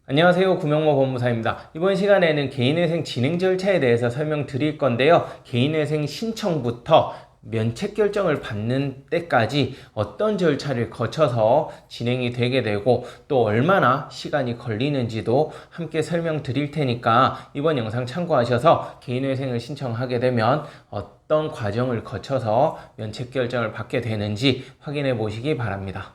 안녕하세요. 구명모 법무사입니다. 이번 시간에는 개인회생 진행 절차에 대해서 설명드릴 건데요. 개인회생 신청부터 면책 결정을 받는 때까지 어떤 절차를 거쳐서 진행이 되게 되고 또 얼마나 시간이 걸리는지도 함께 설명드릴 테니까 이번 영상 참고하셔서 개인회생을 신청하게 되면 어떤 과정을 거쳐서 면책 결정을 받게 되는지 확인해 보시기 바랍니다.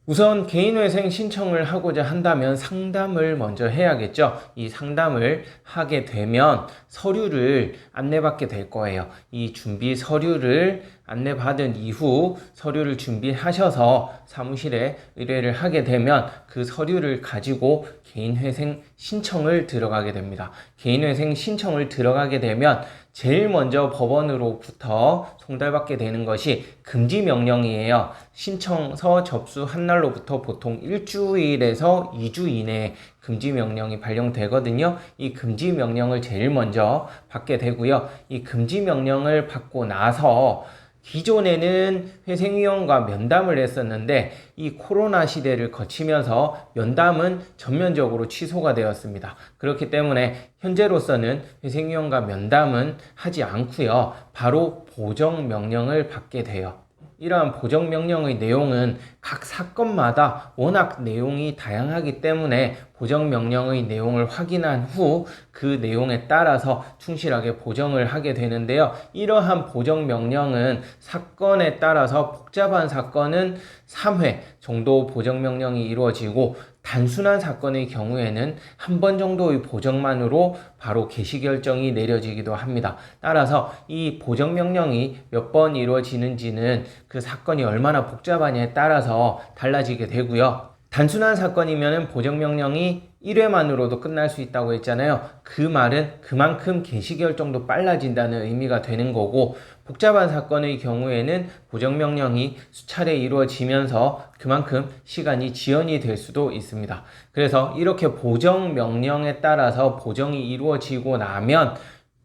우선 개인회생 신청을 하고자 한다면 상담을 먼저 해야겠죠. 이 상담을 하게 되면 서류를 안내받게 될 거예요. 이 준비 서류를 안내받은 이후 서류를 준비하셔서 사무실에 의뢰를 하게 되면 그 서류를 가지고 개인회생 신청을 들어가게 됩니다. 개인회생 신청을 들어가게 되면 제일 먼저 법원으로부터 송달받게 되는 것이 금지명령이에요. 신청서 접수한 날로부터 보통 일주일에서 2주 이내에 금지명령이 발령되거든요. 이 금지명령을 제일 먼저 받게 되고요. 이 금지명령을 받고 나서 기존에는 회생위원과 면담을 했었는데 이 코로나 시대를 거치면서 면담은 전면적으로 취소가 되었습니다. 그렇기 때문에 현재로서는 회생위원과 면담은 하지 않고요. 바로 보정명령을 받게 돼요. 이러한 보정명령의 내용은 각 사건마다 워낙 내용이 다양하기 때문에 보정명령의 내용을 확인한 후 그 내용에 따라서 충실하게 보정을 하게 되는데요. 이러한 보정명령은 사건에 따라서 복잡한 사건은 3회 정도 보정명령이 이루어지고 단순한 사건의 경우에는 한 번 정도의 보정만으로 바로 개시결정이 내려지기도 합니다. 따라서 이 보정명령이 몇 번 이루어지는지는 그 사건이 얼마나 복잡하냐에 따라서 달라지게 되고요. 단순한 사건이면 보정명령이 1회만으로도 끝날 수 있다고 했잖아요. 그 말은 그만큼 개시결정도 빨라진다는 의미가 되는 거고, 복잡한 사건의 경우에는 보정명령이 수차례 이루어지면서 그만큼 시간이 지연이 될 수도 있습니다. 그래서 이렇게 보정명령에 따라서 보정이 이루어지고 나면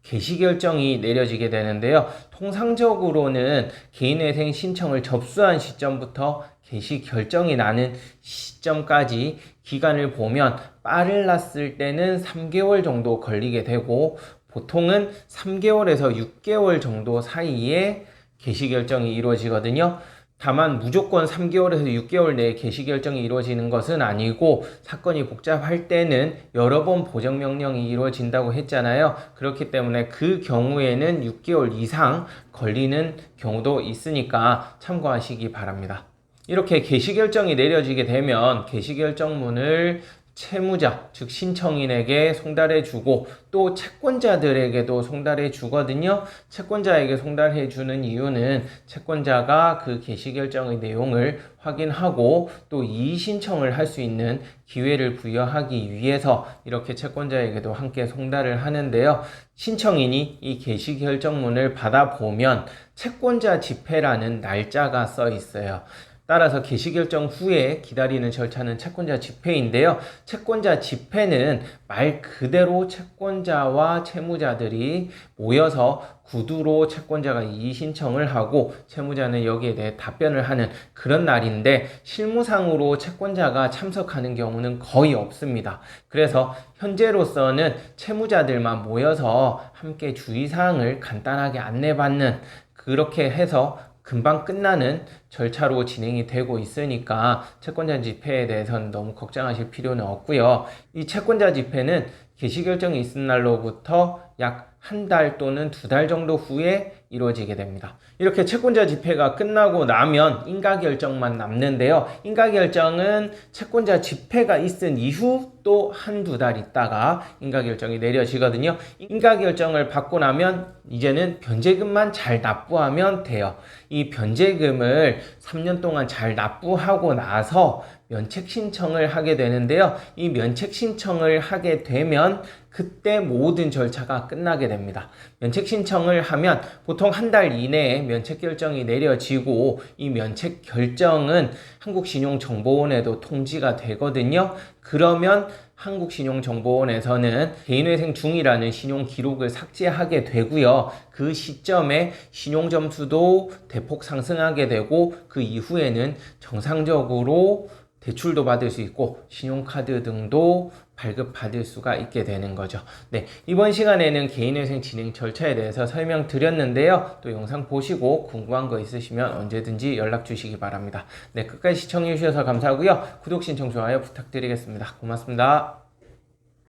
개시결정이 내려지게 되는데요. 통상적으로는 개인회생 신청을 접수한 시점부터 개시결정이 나는 시점까지 기간을 보면 빠르렀을 때는 3개월 정도 걸리게 되고 보통은 3개월에서 6개월 정도 사이에 개시결정이 이루어지거든요. 다만 무조건 3개월에서 6개월 내에 개시결정이 이루어지는 것은 아니고 사건이 복잡할 때는 여러 번 보정명령이 이루어진다고 했잖아요. 그렇기 때문에 그 경우에는 6개월 이상 걸리는 경우도 있으니까 참고하시기 바랍니다. 이렇게 개시결정이 내려지게 되면 개시결정문을 채무자, 즉 신청인에게 송달해주고 또 채권자들에게도 송달해주거든요. 채권자에게 송달해주는 이유는 채권자가 그 개시결정의 내용을 확인하고 또 이의신청을 할 수 있는 기회를 부여하기 위해서 이렇게 채권자에게도 함께 송달을 하는데요. 신청인이 이 개시결정문을 받아보면 채권자 집회라는 날짜가 써 있어요. 따라서 개시결정 후에 기다리는 절차는 채권자 집회인데요. 채권자 집회는 말 그대로 채권자와 채무자들이 모여서 구두로 채권자가 이의 신청을 하고 채무자는 여기에 대해 답변을 하는 그런 날인데 실무상으로 채권자가 참석하는 경우는 거의 없습니다. 그래서 현재로서는 채무자들만 모여서 함께 주의사항을 간단하게 안내받는 그렇게 해서 금방 끝나는 절차로 진행이 되고 있으니까 채권자 집회에 대해서는 너무 걱정하실 필요는 없고요. 이 채권자 집회는 개시결정이 있은 날로부터 약 한 달 또는 2달 정도 후에 이루어지게 됩니다. 이렇게 채권자 집회가 끝나고 나면 인가결정만 남는데요. 인가결정은 채권자 집회가 있은 이후 또 1-2달 있다가 인가결정이 내려지거든요. 인가결정을 받고 나면 이제는 변제금만 잘 납부하면 돼요. 이 변제금을 3년 동안 잘 납부하고 나서 면책 신청을 하게 되는데요. 이 면책 신청을 하게 되면 그때 모든 절차가 끝나게 됩니다. 면책 신청을 하면 보통 1달 이내에 면책 결정이 내려지고 이 면책 결정은 한국신용정보원에도 통지가 되거든요. 그러면 한국신용정보원에서는 개인회생 중이라는 신용 기록을 삭제하게 되고요. 그 시점에 신용점수도 대폭 상승하게 되고 그 이후에는 정상적으로 대출도 받을 수 있고 신용카드 등도 발급받을 수가 있게 되는 거죠. 네, 이번 시간에는 개인회생 진행 절차에 대해서 설명드렸는데요. 또 영상 보시고 궁금한 거 있으시면 언제든지 연락 주시기 바랍니다. 네, 끝까지 시청해 주셔서 감사하고요. 구독, 신청, 좋아요 부탁드리겠습니다. 고맙습니다.